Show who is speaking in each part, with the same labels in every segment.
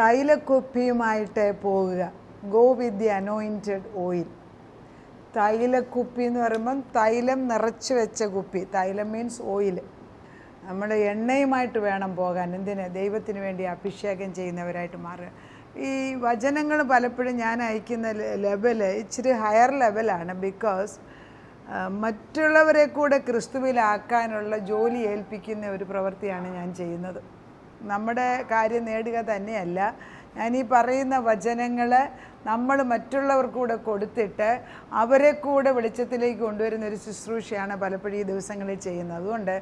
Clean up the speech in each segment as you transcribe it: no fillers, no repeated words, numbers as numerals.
Speaker 1: തൈലക്കുപ്പിയുമായിട്ട് പോവുക. Go with the anointed oil. തൈലക്കുപ്പി എന്ന് പറയുമ്പം തൈലം നിറച്ച് വെച്ച കുപ്പി. തൈലം മീൻസ് ഓയിൽ. നമ്മൾ എണ്ണയുമായിട്ട് വേണം പോകാൻ. എന്തിന്? ദൈവത്തിന് വേണ്ടി അഭിഷേകം ചെയ്യുന്നവരായിട്ട് മാറുക. ഈ വചനങ്ങൾ പലപ്പോഴും ഞാൻ അയക്കുന്ന ലെവല് ഇച്ചിരി ഹയർ ലെവലാണ്. ബിക്കോസ് മറ്റുള്ളവരെ കൂടെ ക്രിസ്തുവിലാക്കാനുള്ള ജോലി ഏൽപ്പിക്കുന്ന ഒരു പ്രവൃത്തിയാണ് ഞാൻ ചെയ്യുന്നത്. നമ്മുടെ കാര്യം നേടുക തന്നെയല്ല, ഞാൻ ഈ പറയുന്ന വചനങ്ങൾ നമ്മൾ മറ്റുള്ളവർക്കൂടെ കൊടുത്തിട്ട് അവരെ കൂടെ വെളിച്ചത്തിലേക്ക് കൊണ്ടുവരുന്ന ഒരു ശുശ്രൂഷയാണ് പലപ്പോഴും ഈ ദിവസങ്ങളിൽ ചെയ്യുന്നത്. അതുകൊണ്ട്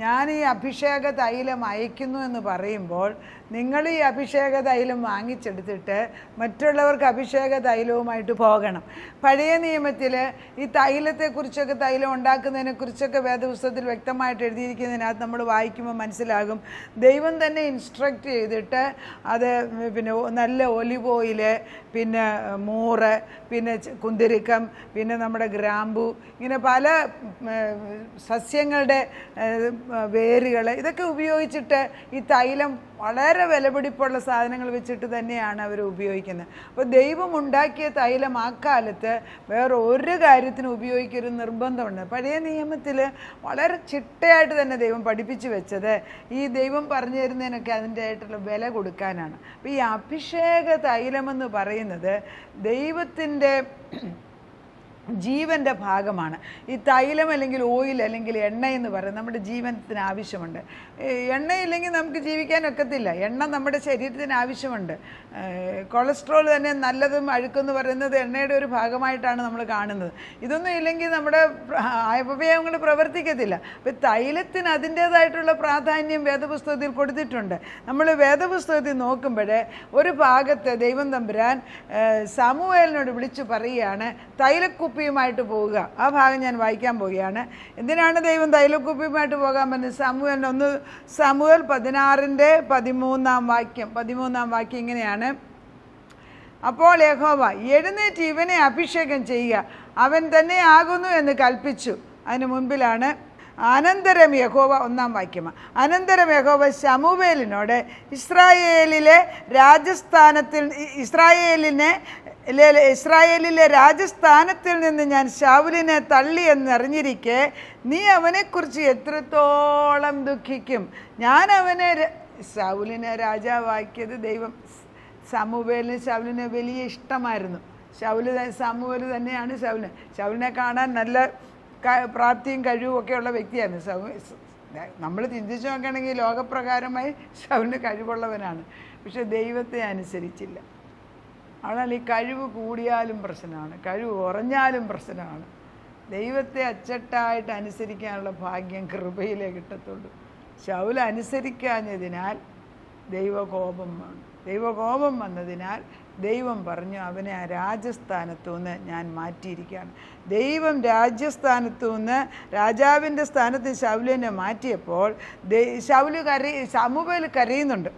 Speaker 1: ഞാൻ ഈ അഭിഷേക തൈലം അയക്കുന്നു എന്ന് പറയുമ്പോൾ നിങ്ങൾ ഈ അഭിഷേക തൈലം വാങ്ങിച്ചെടുത്തിട്ട് മറ്റുള്ളവർക്ക് അഭിഷേക തൈലവുമായിട്ട് പോകണം. പഴയ നിയമത്തിൽ ഈ തൈലത്തെക്കുറിച്ചൊക്കെ, തൈലം ഉണ്ടാക്കുന്നതിനെക്കുറിച്ചൊക്കെ വേദപുസ്തകത്തിൽ വ്യക്തമായിട്ട് എഴുതിയിരിക്കുന്നതിനകത്ത് നമ്മൾ വായിക്കുമ്പോൾ മനസ്സിലാകും, ദൈവം തന്നെ ഇൻസ്ട്രക്റ്റ് ചെയ്തിട്ട് അത് പിന്നെ നല്ല ഒലിവ് ഓയില്, പിന്നെ മൂറ്, പിന്നെ കുന്തിരിക്കം, പിന്നെ നമ്മുടെ ഗ്രാമ്പു, ഇങ്ങനെ പല സസ്യങ്ങളുടെ വേരുകൾ, ഇതൊക്കെ ഉപയോഗിച്ചിട്ട് ഈ തൈലം വളരെ വിലപിടിപ്പുള്ള സാധനങ്ങൾ വെച്ചിട്ട് തന്നെയാണ് അവർ ഉപയോഗിക്കുന്നത്. അപ്പോൾ ദൈവം ഉണ്ടാക്കിയ തൈലം ആ കാലത്ത് വേറെ ഒരു കാര്യത്തിന് ഉപയോഗിക്കരുത് നിർബന്ധമുണ്ട്. പഴയ നിയമത്തിൽ വളരെ ചിട്ടയായിട്ട് തന്നെ ദൈവം പഠിപ്പിച്ചു വെച്ചത് ഈ ദൈവം പറഞ്ഞു തരുന്നതിനൊക്കെ അതിൻ്റെ ആയിട്ടുള്ള വില കൊടുക്കാനാണ്. അപ്പോൾ ഈ അഭിഷേക തൈലമെന്ന് പറയുന്നത് ദൈവത്തിൻ്റെ ജീവൻ്റെ ഭാഗമാണ്. ഈ തൈലം അല്ലെങ്കിൽ ഓയിൽ അല്ലെങ്കിൽ എണ്ണ എന്ന് പറയുന്നത് നമ്മുടെ ജീവനത്തിന് ആവശ്യമുണ്ട്. എണ്ണയില്ലെങ്കിൽ നമുക്ക് ജീവിക്കാനൊക്കത്തില്ല. എണ്ണ നമ്മുടെ ശരീരത്തിന് ആവശ്യമുണ്ട്. കൊളസ്ട്രോൾ തന്നെ നല്ലതും അഴുക്കെന്ന് പറയുന്നത് എണ്ണയുടെ ഒരു ഭാഗമായിട്ടാണ് നമ്മൾ കാണുന്നത്. ഇതൊന്നും ഇല്ലെങ്കിൽ നമ്മുടെ അവയവങ്ങൾ പ്രവർത്തിക്കത്തില്ല. അപ്പം തൈലത്തിന് അതിൻ്റേതായിട്ടുള്ള പ്രാധാന്യം വേദപുസ്തകത്തിൽ കൊടുത്തിട്ടുണ്ട്. നമ്മൾ വേദപുസ്തകത്തിൽ നോക്കുമ്പോൾ ഒരു ഭാഗത്ത് ദൈവം തമ്പുരാൻ സമൂവേലിനോട് വിളിച്ചു പറയുകയാണ് തൈലക്കുപ്പിയുമായിട്ട് പോവുക. ആ ഭാഗം ഞാൻ വായിക്കാൻ പോവുകയാണ്. എന്തിനാണ് ദൈവം തൈലക്കുപ്പിയുമായിട്ട് പോകാൻ പറഞ്ഞത്? സമൂവേൽ 16:13 വാക്യം ഇങ്ങനെയാണ്: അപ്പോൾ യഹോവ എഴുന്നേറ്റ് ഇവനെ അഭിഷേകം ചെയ്യുക, അവൻ തന്നെ ആകുന്നു എന്ന് കൽപ്പിച്ചു. അതിന് മുൻപിലാണ് അനന്തരം യഹോവ, 1 വാക്യമാണ്. അനന്തരം യഹോവ ശമൂവേലിനോട് ഇസ്രായേലിലെ രാജസ്ഥാനത്തിൽ നിന്ന് ഞാൻ ശൗലിനെ തള്ളി എന്നറിഞ്ഞിരിക്കെ നീ അവനെക്കുറിച്ച് എത്രത്തോളം ദുഃഖിക്കും. ഞാൻ അവനെ ശൗലിനെ രാജാവാക്കിയത് ദൈവം. ശമൂവേലിന് ശൗലിനെ വലിയ ഇഷ്ടമായിരുന്നു. സമൂവേൽ തന്നെയാണ് ശൗലിനെ കാണാൻ നല്ല പ്രാപ്തിയും കഴിവും ഒക്കെയുള്ള വ്യക്തിയായിരുന്നു. നമ്മൾ ചിന്തിച്ചു നോക്കുകയാണെങ്കിൽ ലോകപ്രകാരമായി ശൗലിന് കഴിവുള്ളവനാണ്. പക്ഷെ ദൈവത്തെ അനുസരിച്ചില്ല. ஆனால் ഈ കഴിവ് കൂടിയാലും പ്രശ്നമാണ്, കഴിവ് കുറഞ്ഞാലും പ്രശ്നമാണ്. ദൈവത്തെ അച്ചട്ടായിട്ട് അനുസരിക്കാനുള്ള ഭാഗ്യം കൃപയിലേ കിട്ടത്തുള്ളൂ. ശൗൽ അനുസരിക്കാഞ്ഞതിനാൽ ദൈവകോപം വന്നതിനാൽ ദൈവം പറഞ്ഞു അവനെ ആ രാജസ്ഥാനത്തു നിന്ന് ഞാൻ മാറ്റിയിരിക്കുകയാണ്. ദൈവം രാജ്യസ്ഥാനത്തു നിന്ന് രാജാവിൻ്റെ സ്ഥാനത്ത് ശൗലിനെ മാറ്റിയപ്പോൾ സമൂവേൽ കരയുന്നുണ്ട്.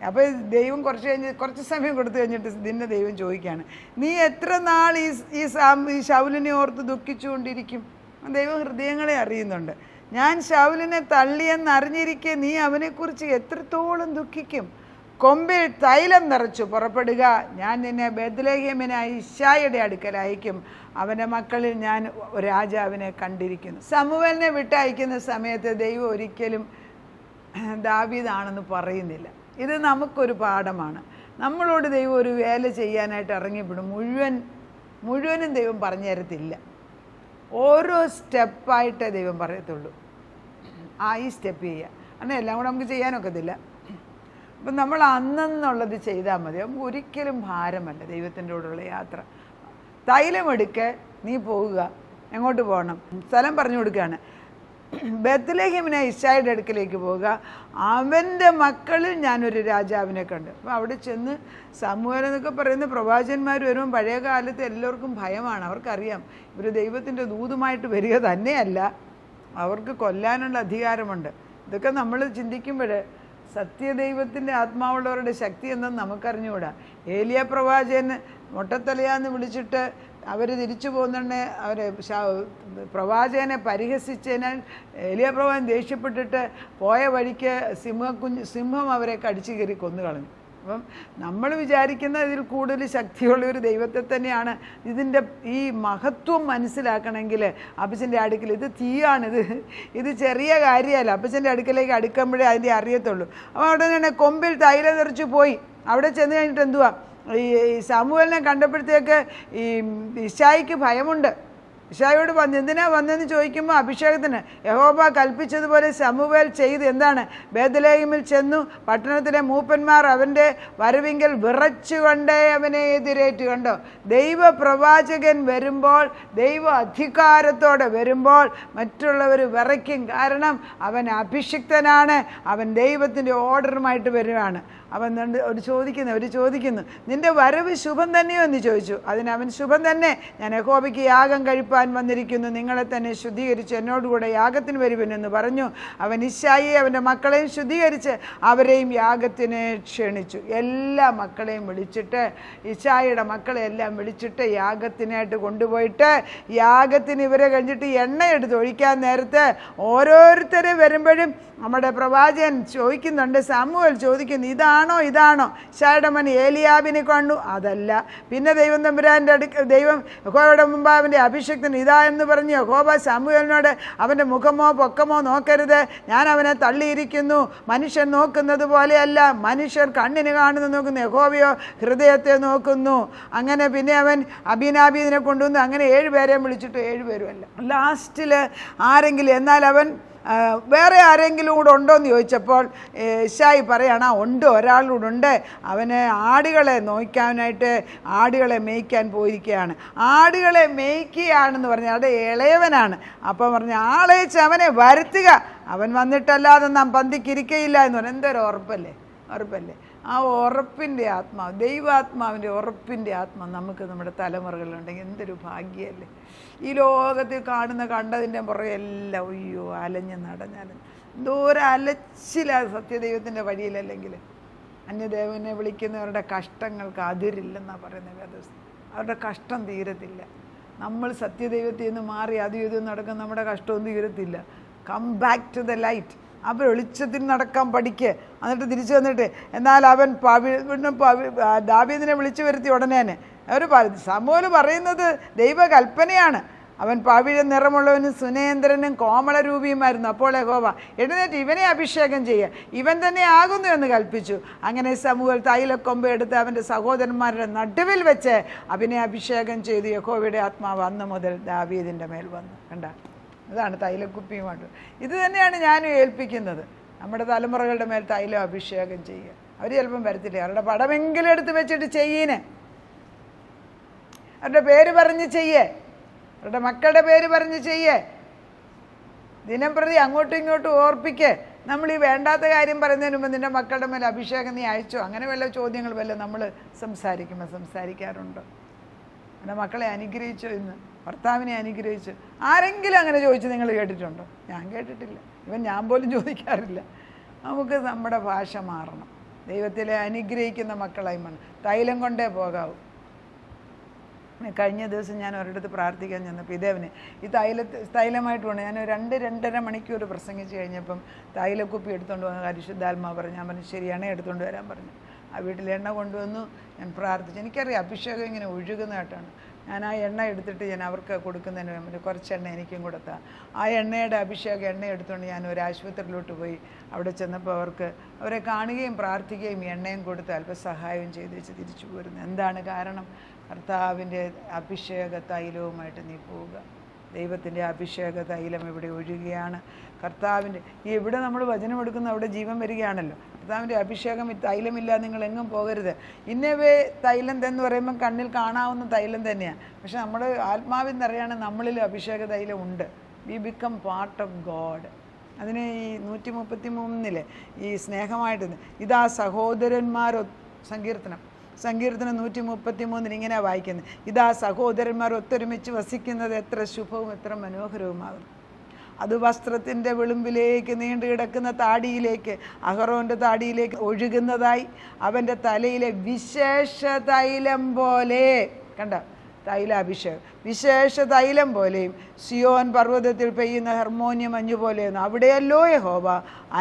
Speaker 1: അപ്പോൾ ദൈവം കുറച്ച് സമയം കൊടുത്തു കഴിഞ്ഞിട്ട് നിന്നെ ദൈവം ചോദിക്കുകയാണ്, നീ എത്ര നാൾ ഈ ശൗലിനെ ഓർത്ത് ദുഃഖിച്ചുകൊണ്ടിരിക്കും? ദൈവം ഹൃദയങ്ങളെ അറിയുന്നുണ്ട്. ഞാൻ ശൗലിനെ തള്ളിയെന്നറിഞ്ഞിരിക്കെ നീ അവനെക്കുറിച്ച് എത്രത്തോളം ദുഃഖിക്കും? കൊമ്പിൽ തൈലം നിറച്ചു പുറപ്പെടുക, ഞാൻ നിന്നെ ബേത്ലഹേമിനായ ഇശ്ശായിയുടെ അടുക്കൽ അയക്കും, അവൻ്റെ മക്കളിൽ ഞാൻ രാജാവിനെ കണ്ടിരിക്കുന്നു. സമൂവേലിനെ വിട്ടയക്കുന്ന സമയത്ത് ദൈവം ഒരിക്കലും ദാവീദാണെന്ന് പറയുന്നില്ല. ഇത് നമുക്കൊരു പാഠമാണ്. നമ്മളോട് ദൈവം ഒരു വേല ചെയ്യാനായിട്ട് ഇറങ്ങിപ്പെടും, മുഴുവനും ദൈവം പറഞ്ഞു തരത്തില്ല. ഓരോ സ്റ്റെപ്പായിട്ടേ ദൈവം പറയത്തുള്ളൂ. ഈ സ്റ്റെപ്പ് ചെയ്യുക, അങ്ങനെ എല്ലാം കൂടെ നമുക്ക് ചെയ്യാനൊക്കത്തില്ല. അപ്പം നമ്മൾ അന്നെന്നുള്ളത് ചെയ്താൽ മതി. നമുക്ക് ഒരിക്കലും ഭാരമല്ല ദൈവത്തിൻ്റെ കൂടെയുള്ള യാത്ര. തൈലമെടുക്ക്, നീ പോവുക. എങ്ങോട്ട് പോകണം? സ്ഥലം പറഞ്ഞു കൊടുക്കുകയാണ്. ബേത്ലഹേമിനെ ഇശ്ശായിയുടെ അടുക്കലേക്ക് പോവുക, അവൻ്റെ മക്കളിൽ ഞാനൊരു രാജാവിനെ കണ്ടു. അപ്പോൾ അവിടെ ചെന്ന് സമൂഹം എന്നൊക്കെ പറയുന്ന പ്രവാചകന്മാർ വരുമ്പോൾ പഴയ കാലത്ത് എല്ലാവർക്കും ഭയമാണ്. അവർക്കറിയാം ഇവർ ദൈവത്തിൻ്റെ ദൂതുമായിട്ട് വരിക തന്നെയല്ല, അവർക്ക് കൊല്ലാനുള്ള അധികാരമുണ്ട്. ഇതൊക്കെ നമ്മൾ ചിന്തിക്കുമ്പോൾ സത്യദൈവത്തിൻ്റെ ആത്മാവുള്ളവരുടെ ശക്തി എന്തെന്ന് നമുക്കറിഞ്ഞുകൂടാ. ഏലിയ പ്രവാചകൻ മൊട്ടത്തലയാന്ന് വിളിച്ചിട്ട് അവർ തിരിച്ചു പോകുന്നുണ്ടെ പ്രവാചകനെ പരിഹസിച്ചതിനാൽ ഏലിയ പ്രവാചകൻ ദേഷ്യപ്പെട്ടിട്ട് പോയ വഴിക്ക് സിംഹം അവരെ കടിച്ചു കയറി കൊന്നു കളഞ്ഞു. അപ്പം നമ്മൾ വിചാരിക്കുന്ന ഇതിൽ കൂടുതൽ ശക്തിയുള്ള ഒരു ദൈവത്തെ തന്നെയാണ്. ഇതിൻ്റെ ഈ മഹത്വം മനസ്സിലാക്കണമെങ്കിൽ അപ്പച്ചൻ്റെ അടുക്കൽ ഇത് തീയാണിത്, ഇത് ചെറിയ കാര്യമല്ല. അപ്പച്ചൻ്റെ അടുക്കലേക്ക് അടുക്കുമ്പോഴേ അതിൻ്റെ അറിയത്തുള്ളൂ. അപ്പോൾ അവിടെ തന്നെ കൊമ്പിൽ തൈലം തെറിച്ച് പോയി. അവിടെ ചെന്ന് കഴിഞ്ഞിട്ട് എന്തുവാ, ഈ ശമൂവേലിനെ കണ്ടപ്പോഴത്തേക്ക് ഈ ഇശായിക്ക് ഭയമുണ്ട്. ഇശായിയോട് എന്തിനാ വന്നതെന്ന് ചോദിക്കുമ്പോൾ അഭിഷേകത്തിന് യഹോവ കൽപ്പിച്ചതുപോലെ ശമൂവേൽ ചെയ്ത് എന്താണ്, ബേത്ലഹേമിൽ ചെന്നു. പട്ടണത്തിലെ മൂപ്പന്മാർ അവൻ്റെ വരവിങ്കൽ വിറച്ചുകൊണ്ടേ അവനെ എതിരേറ്റു. കണ്ടോ, ദൈവപ്രവാചകൻ വരുമ്പോൾ, ദൈവ അധികാരത്തോടെ വരുമ്പോൾ മറ്റുള്ളവർ വിറയ്ക്കും. കാരണം അവൻ അഭിഷിക്തനാണ്, അവൻ ദൈവത്തിൻ്റെ ഓർഡറുമായിട്ട് വരുവാണ്. അവൻ ചോദിക്കുന്നു നിൻ്റെ വരവ് ശുഭം തന്നെയോ എന്ന് ചോദിച്ചു. അതിനവൻ ശുഭം തന്നെ, ഞാൻ യഹോവയ്ക്ക് യാഗം കഴിപ്പാൻ വന്നിരിക്കുന്നു, നിങ്ങളെ തന്നെ ശുദ്ധീകരിച്ച് എന്നോടുകൂടെ യാഗത്തിന് വരുവനെന്ന് പറഞ്ഞു. അവൻ ഇശായിയെ അവൻ്റെ മക്കളെയും ശുദ്ധീകരിച്ച് അവരെയും യാഗത്തിന് ക്ഷണിച്ചു. എല്ലാ മക്കളെയും വിളിച്ചിട്ട്, ഇശായിയുടെ മക്കളെ എല്ലാം വിളിച്ചിട്ട് യാഗത്തിനായിട്ട് കൊണ്ടുപോയിട്ട്, യാഗത്തിന് ഇവരെ കഴിഞ്ഞിട്ട് എണ്ണ എടുത്ത് ഒഴിക്കാൻ നേരത്ത് ഓരോരുത്തരെ വരുമ്പോഴും നമ്മുടെ പ്രവാചകൻ ചോദിക്കുന്നുണ്ട്, ശമൂവേൽ ചോദിക്കുന്നു, ഇതാണോ ഇശായിയുടെ മകൻ ഏലിയാബിനെ കണ്ടു, അതല്ല. പിന്നെ ദൈവം തമ്പുരാൻ്റെ ദൈവം യഹോവയുടെ മുമ്പ് അവൻ്റെ അഭിഷേകത്തിന് ഇതാ എന്ന് പറഞ്ഞു. യഹോവ ശമൂവേലിനോട് അവൻ്റെ മുഖമോ പൊക്കമോ നോക്കരുത്, ഞാൻ അവനെ തള്ളിയിരിക്കുന്നു. മനുഷ്യൻ നോക്കുന്നത് പോലെയല്ല, മനുഷ്യർ കണ്ണിന് കാണുന്നു നോക്കുന്നു, യഹോവയോ ഹൃദയത്തെ നോക്കുന്നു. അങ്ങനെ പിന്നെ അവൻ അബീനാബീദിനെ കൊണ്ടുവന്നു. അങ്ങനെ 7 പേരെയും വിളിച്ചിട്ട് 7 പേരുമല്ല. ലാസ്റ്റിൽ ആരെങ്കിലും, എന്നാൽ അവൻ വേറെ ആരെങ്കിലും കൂടെ ഉണ്ടോ എന്ന് ചോദിച്ചപ്പോൾ ഇശായി പറയാണ്, ഉണ്ട്, ഒരാളൂടെ ഉണ്ട്. അവന് ആടുകളെ നോക്കാനായിട്ട് ആടുകളെ മേയ്ക്കാൻ പോയിരിക്കുകയാണ്. ആടുകളെ മേയ്ക്കുകയാണെന്ന് പറഞ്ഞാൽ അത് ഇളയവനാണ്. അപ്പം പറഞ്ഞ ആളയച്ച് അവനെ വരുത്തുക, അവൻ വന്നിട്ടല്ലാതെ നാം പന്തിക്കിരിക്കയില്ല എന്ന് പറഞ്ഞു. എന്തൊരു ഉറപ്പല്ലേ. ആ ഉറപ്പിൻ്റെ ആത്മാവ്, ദൈവാത്മാവിൻ്റെ ഉറപ്പിൻ്റെ ആത്മാവ് നമുക്ക് നമ്മുടെ തലമുറകളിലുണ്ടെങ്കിൽ എന്തൊരു ഭാഗ്യമല്ലേ. ഈ ലോകത്തിൽ കണ്ടതിൻ്റെ പുറകെ എല്ലാം അയ്യോ അലഞ്ഞ് നടഞ്ഞാലും എന്തോരം അലച്ചില്ല സത്യദൈവത്തിൻ്റെ വഴിയിലല്ലെങ്കിൽ. അന്യദേവനെ വിളിക്കുന്നവരുടെ കഷ്ടങ്ങൾക്ക് അതിരില്ലെന്നാണ് പറയുന്നത് വേദപുസ്തകം. അവരുടെ കഷ്ടം തീരത്തില്ല. നമ്മൾ സത്യദൈവത്തിൽ നിന്ന് മാറി അതും ഇതും നടക്കുന്ന നമ്മുടെ കഷ്ടവും തീരത്തില്ല. Come back to the light. അവർ വെളിച്ചത്തിൽ നടക്കാൻ പഠിക്കുക. എന്നിട്ട് തിരിച്ചു വന്നിട്ട്, എന്നാൽ അവൻ ദാവീദിനെ വിളിച്ചു വരുത്തി ഉടനെ തന്നെ അവർ ശമൂവേൽ പറയുന്നത് ദൈവകൽപ്പനയാണ്. അവൻ പവിഴ നിറമുള്ളവനും സുനേന്ദ്രനും കോമളരൂപിയുമായിരുന്നു. അപ്പോൾ യഹോവ എഴുന്നേറ്റ് ഇവനെ അഭിഷേകം ചെയ്യുക, ഇവൻ തന്നെ ആകുന്നു എന്ന് കൽപ്പിച്ചു. അങ്ങനെ ശമൂവേൽ തൈലക്കൊമ്പ് എടുത്ത് അവൻ്റെ സഹോദരന്മാരുടെ നടുവിൽ വെച്ച് അവനെ അഭിഷേകം ചെയ്തു. യഹോവയുടെ ആത്മാവ് അന്ന് മുതൽ ദാവീദിൻ്റെ മേൽ വന്നു. കണ്ട, ഇതാണ് തൈലക്കുപ്പിയുമായിട്ട്. ഇത് തന്നെയാണ് ഞാനും ഏൽപ്പിക്കുന്നത്, നമ്മുടെ തലമുറകളുടെ മേൽ തൈലം അഭിഷേകം ചെയ്യുക. അവർ ചിലപ്പം വരത്തില്ല, അവരുടെ പടമെങ്കിലും എടുത്ത് വെച്ചിട്ട് ചെയ്യീന്, അവരുടെ പേര് പറഞ്ഞ് ചെയ്യേ, അവരുടെ മക്കളുടെ പേര് പറഞ്ഞ് ചെയ്യേ, ദിനം പ്രതി അങ്ങോട്ടും ഇങ്ങോട്ടും ഓർപ്പിക്കേ. നമ്മൾ ഈ വേണ്ടാത്ത കാര്യം പറയുന്നതിന് മുമ്പ് നിൻ്റെ മക്കളുടെ മേൽ അഭിഷേകം നീ അയച്ചോ, അങ്ങനെ വല്ല ചോദ്യങ്ങൾ വല്ല നമ്മൾ സംസാരിക്കാറുണ്ടോ? എൻ്റെ മക്കളെ അനുഗ്രഹിച്ചോ, ഇന്ന് ഭർത്താവിനെ അനുഗ്രഹിച്ചു, ആരെങ്കിലും അങ്ങനെ ചോദിച്ചു നിങ്ങൾ കേട്ടിട്ടുണ്ടോ? ഞാൻ കേട്ടിട്ടില്ല. ഞാൻ പോലും ചോദിക്കാറില്ല. നമുക്ക് നമ്മുടെ ഭാഷ മാറണം. ദൈവത്തിലെ അനുഗ്രഹിക്കുന്ന മക്കളായി മാറണം. തൈലം കൊണ്ടേ പോകാവൂ. കഴിഞ്ഞ ദിവസം ഞാൻ ഒരിടത്ത് പ്രാർത്ഥിക്കാൻ ചെന്നപ്പോൾ ഇതേവന് ഈ തൈലമായിട്ട് കൊണ്ട് ഞാൻ 2-2.5 മണിക്കൂർ പ്രസംഗിച്ച് കഴിഞ്ഞപ്പം തൈലക്കുപ്പി എടുത്തുകൊണ്ട് വന്ന പരിശുദ്ധാത്മാവ് പറഞ്ഞു. ഞാൻ പറഞ്ഞു ശരി, എണ്ണ എടുത്തുകൊണ്ട് വരാൻ പറഞ്ഞു. ആ വീട്ടിൽ എണ്ണ കൊണ്ടുവന്നു. ഞാൻ പ്രാർത്ഥിച്ചു. എനിക്കറിയാം അഭിഷേകം ഇങ്ങനെ ഒഴുകുന്നതായിട്ടാണ്. ഞാൻ ആ എണ്ണ എടുത്തിട്ട് ഞാൻ അവർക്ക് കൊടുക്കുന്നതിന് വേണ്ടി കുറച്ച് എണ്ണ എനിക്കും കൊടുത്താൽ ആ എണ്ണയുടെ അഭിഷേകം എണ്ണ എടുത്തുകൊണ്ട് ഞാൻ ഒരു ആശുപത്രിയിലോട്ട് പോയി. അവിടെ ചെന്നപ്പോൾ അവരെ കാണുകയും പ്രാർത്ഥിക്കുകയും എണ്ണയും കൊടുത്ത് അല്പം സഹായവും ചെയ്ത് വെച്ച് തിരിച്ചു പോരുന്നു. എന്താണ് കാരണം? കർത്താവിൻ്റെ അഭിഷേക തൈലവുമായിട്ട് നീ പോവുക. ദൈവത്തിൻ്റെ അഭിഷേക തൈലം ഇവിടെ ഒഴുകുകയാണ്. കർത്താവിൻ്റെ ഇവിടെ നമ്മൾ വചനം എടുക്കുന്ന അവിടെ ജീവൻ വരികയാണല്ലോ. കർത്താവിൻ്റെ അഭിഷേകം തൈലമില്ലാതെ നിങ്ങൾ എങ്ങും പോകരുത്. ഇന്നവേ തൈലം എന്ന് പറയുമ്പം കണ്ണിൽ കാണാവുന്ന തൈലം തന്നെയാണ്. പക്ഷെ നമ്മൾ ആത്മാവിൽ നിറയാണ് നമ്മളിൽ അഭിഷേക തൈലം ഉണ്ട്. We become part of God. അതിന് ഈ 133 ഈ സ്നേഹമായിട്ട് ഇതാ സഹോദരന്മാർ സങ്കീർത്തനം 133 ഇങ്ങനെ വായിക്കുന്നത്, ഇതാ സഹോദരന്മാർ ഒത്തൊരുമിച്ച് വസിക്കുന്നത് എത്ര ശുഭവും എത്ര മനോഹരവുമാകുന്നു. അത് വസ്ത്രത്തിൻ്റെ വിളുമ്പിലേക്ക് നീണ്ടു കിടക്കുന്ന താടിയിലേക്ക്, അഹറോൻ്റെ താടിയിലേക്ക് ഒഴുകുന്നതായി അവൻ്റെ തലയിലെ വിശേഷ തൈലം പോലെ. കണ്ട, തൈലാഭിഷേകം. വിശേഷ തൈലം പോലെയും സിയോൻ പർവ്വതത്തിൽ പെയ്യുന്ന ഹെർമോന്യ മഞ്ഞു പോലെയൊന്നും അവിടെയല്ലോ യഹോവ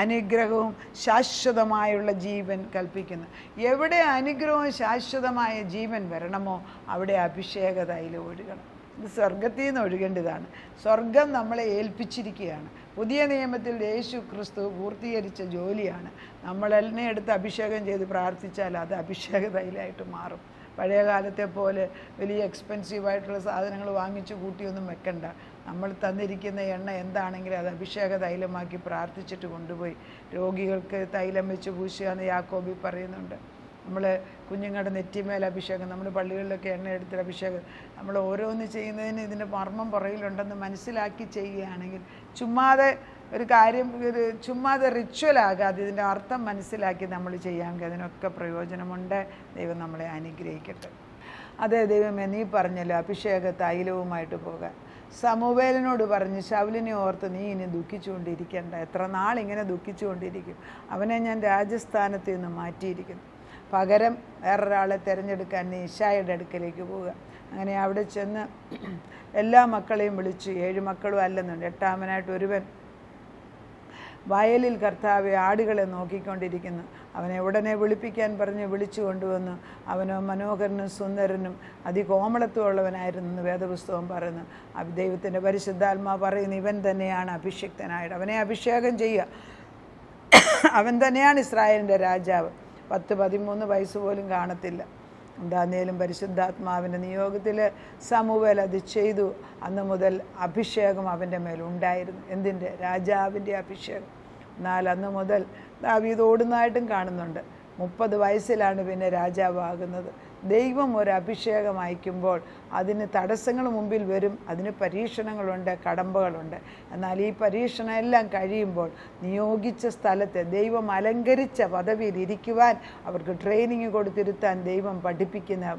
Speaker 1: അനുഗ്രഹവും ശാശ്വതമായുള്ള ജീവൻ കൽപ്പിക്കുന്നു. എവിടെ അനുഗ്രഹവും ശാശ്വതമായ ജീവൻ വരണമോ അവിടെ അഭിഷേക തൈലം ഒഴുകണം. ഇത് സ്വർഗത്തിൽ നിന്ന് ഒഴുകേണ്ടതാണ്. സ്വർഗം നമ്മളെ ഏൽപ്പിച്ചിരിക്കുകയാണ്. പുതിയ നിയമത്തിൽ യേശു ക്രിസ്തു പൂർത്തീകരിച്ച ജോലിയാണ്. നമ്മളെന്നെ എടുത്ത് അഭിഷേകം ചെയ്ത് പ്രാർത്ഥിച്ചാൽ അത് അഭിഷേക തൈലമായിട്ട് മാറും. പഴയ കാലത്തെ പോലെ വലിയ എക്സ്പെൻസീവായിട്ടുള്ള സാധനങ്ങൾ വാങ്ങിച്ച് കൂട്ടിയൊന്നും വെക്കണ്ട. നമ്മൾ തന്നിരിക്കുന്ന എണ്ണ എന്താണെങ്കിലും അത് അഭിഷേക തൈലമാക്കി പ്രാർത്ഥിച്ചിട്ട് കൊണ്ടുപോയി രോഗികൾക്ക് തൈലം വെച്ച് പൂശുക എന്ന് യാക്കോബി പറയുന്നുണ്ട്. നമ്മൾ കുഞ്ഞുങ്ങളുടെ നെറ്റിമേൽ അഭിഷേകം, നമ്മൾ പള്ളികളിലൊക്കെ എണ്ണ എടുത്തിട്ട് അഭിഷേകം, നമ്മൾ ഓരോന്ന് ചെയ്യുന്നതിന് ഇതിൻ്റെ മർമ്മം പുറകിലുണ്ടെന്ന് മനസ്സിലാക്കി ചെയ്യുകയാണെങ്കിൽ, ചുമ്മാതെ ഒരു കാര്യം ചുമ്മാതെ റിച്വലാകാതെ ഇതിൻ്റെ അർത്ഥം മനസ്സിലാക്കി നമ്മൾ ചെയ്യാമെങ്കിൽ അതിനൊക്കെ പ്രയോജനമുണ്ട്. ദൈവം നമ്മളെ അനുഗ്രഹിക്കട്ടെ. അതേ ദൈവമേ, നീ പറഞ്ഞല്ലോ അഭിഷേക തൈലവുമായിട്ട് പോകാൻ. സമൂവേലിനോട് പറഞ്ഞ് ശൗലിനെ ഓർത്ത് നീ ഇനി ദുഃഖിച്ചുകൊണ്ടിരിക്കേണ്ട. എത്ര നാളിങ്ങനെ ദുഃഖിച്ചുകൊണ്ടിരിക്കും? അവനെ ഞാൻ രാജസ്ഥാനത്ത് നിന്ന് മാറ്റിയിരിക്കുന്നു. പകരം വേറൊരാളെ തിരഞ്ഞെടുക്കാൻ നീ ഇശായിയുടെ അടുക്കലേക്ക് പോവുക. അങ്ങനെ അവിടെ ചെന്ന് എല്ലാ മക്കളെയും വിളിച്ചു. 7 മക്കളും അല്ലെന്നുണ്ട്. 8ാമനായിട്ട് ഒരുവൻ വയലിൽ കർത്താവെ ആടുകളെ നോക്കിക്കൊണ്ടിരിക്കുന്നു. അവനെ ഉടനെ വിളിപ്പിക്കാൻ പറഞ്ഞ് വിളിച്ചു കൊണ്ടുവന്നു. അവനോ മനോഹരനും സുന്ദരനും അതികോമളത്വമുള്ളവനായിരുന്നു എന്ന് വേദപുസ്തകം പറയുന്നു. ദൈവത്തിൻ്റെ പരിശുദ്ധാത്മാവ് പറയുന്നു, ഇവൻ തന്നെയാണ് അഭിഷിക്തനായിട്ട്. അവനെ അഭിഷേകം ചെയ്യുക. അവൻ തന്നെയാണ് ഇസ്രായേലിൻ്റെ രാജാവ്. 10-13 വയസ്സ് പോലും കാണത്തില്ല. എന്താന്നേലും പരിശുദ്ധാത്മാവിൻ്റെ നിയോഗത്തിൽ സമൂവേൽ അത് ചെയ്തു. അന്ന് മുതൽ അഭിഷേകം അവൻ്റെ മേലുണ്ടായിരുന്നു. എന്തിൻ്റെ? രാജാവിൻ്റെ അഭിഷേകം. എന്നാൽ അന്ന് മുതൽ ദാവീദ് ഓടുന്നതായിട്ടും കാണുന്നുണ്ട്. 30 വയസ്സിലാണ് പിന്നെ രാജാവാകുന്നത്. ദൈവം ഒരു അഭിഷേകം അയക്കുമ്പോൾ അതിന് തടസ്സങ്ങൾ മുമ്പിൽ വരും. അതിന് പരീക്ഷണങ്ങളുണ്ട്, കടമ്പകളുണ്ട്. എന്നാൽ ഈ പരീക്ഷണം എല്ലാം കഴിയുമ്പോൾ നിയോഗിച്ച സ്ഥലത്ത് ദൈവം അലങ്കരിച്ച പദവിയിൽ ഇരിക്കുവാൻ അവർക്ക് ട്രെയിനിങ് കൊടുത്തിരുത്താൻ ദൈവം പഠിപ്പിക്കുന്ന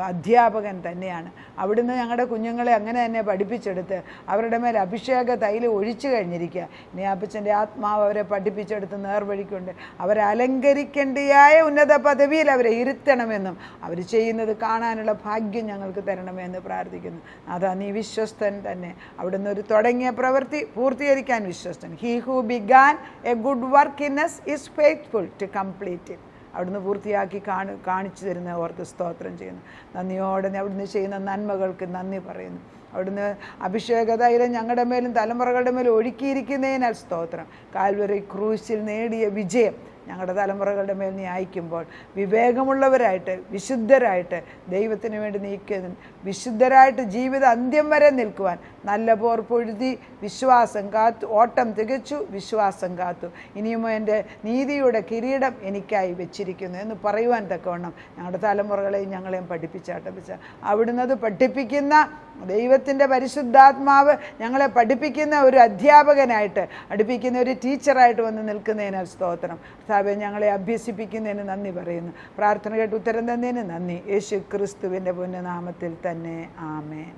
Speaker 1: അധ്യാപകൻ തന്നെയാണ്. അവിടുന്ന് ഞങ്ങളുടെ കുഞ്ഞുങ്ങളെ അങ്ങനെ തന്നെ പഠിപ്പിച്ചെടുത്ത് അവരുടെ മേൽ അഭിഷേക തൈലം ഒഴിച്ചു കഴിഞ്ഞിരിക്കുക. ഇനി അപ്പച്ചൻ്റെ ആത്മാവ് അവരെ പഠിപ്പിച്ചെടുത്ത് നേർവഴിക്കൊണ്ട് അവരെ അലങ്കരിക്കേണ്ടിയായ ഉന്നത പദവിയിൽ അവരെ ഇരുത്തണമെന്നും അവർ ചെയ്യുന്നത് കാണാനുള്ള ഭാഗ്യം ഞങ്ങൾക്ക് തരണമെന്ന് പ്രാർത്ഥിക്കുന്നു. അതാ നീ വിശ്വസ്തൻ തന്നെ. അവിടുന്ന് ഒരു തുടങ്ങിയ പ്രവൃത്തി പൂർത്തീകരിക്കാൻ വിശ്വസ്തൻ. He who began a good work in us is faithful to complete it. അവിടുന്ന് പൂർത്തിയാക്കി കാണിച്ചു തരുന്ന ഓർത്ത് സ്തോത്രം ചെയ്യുന്നു. നന്ദിയോടെ അവിടുന്ന് ചെയ്യുന്ന നന്മകൾക്ക് നന്ദി പറയുന്നു. അവിടുന്ന് അഭിഷേക തൈലം ഞങ്ങളുടെ മേലും തലമുറകളുടെ മേലും ഒഴുക്കിയിരിക്കുന്നതിനാൽ സ്തോത്രം. കാൽവരി ക്രൂശിൽ നേടിയ വിജയം ഞങ്ങളുടെ തലമുറകളുടെ മേൽ നീ അയക്കുമ്പോൾ വിവേകമുള്ളവരായിട്ട് വിശുദ്ധരായിട്ട് ദൈവത്തിന് വേണ്ടി നീക്കുന്ന വിശുദ്ധരായിട്ട് ജീവിത അന്ത്യം വരെ നിൽക്കുവാൻ നല്ല പോർ പൊഴുതി വിശ്വാസം കാത്തു ഓട്ടം തികച്ചു വിശ്വാസം കാത്തു ഇനിയും എൻ്റെ നീതിയുടെ കിരീടം എനിക്കായി വെച്ചിരിക്കുന്നു എന്ന് പറയുവാൻ തക്കവണ്ണം ഞങ്ങളുടെ തലമുറകളെയും ഞങ്ങളെയും പഠിപ്പിച്ചാട്ടപ്പിച്ച അവിടുന്ന് അത് പഠിപ്പിക്കുന്ന ദൈവത്തിൻ്റെ പരിശുദ്ധാത്മാവ് ഞങ്ങളെ പഠിപ്പിക്കുന്ന ഒരു അധ്യാപകനായിട്ട് പഠിപ്പിക്കുന്ന ഒരു ടീച്ചറായിട്ട് വന്ന് നിൽക്കുന്നതിനാൽ സ്തോത്രം. കർത്താവേ, ഞങ്ങളെ അഭ്യസിപ്പിക്കുന്നതിന് നന്ദി പറയുന്നു. പ്രാർത്ഥന കേട്ട് ഉത്തരം തന്നതിന് നന്ദി. യേശു ക്രിസ്തുവിൻ്റെ പുണ്യനാമത്തിൽ തന്നെ ആമേൻ.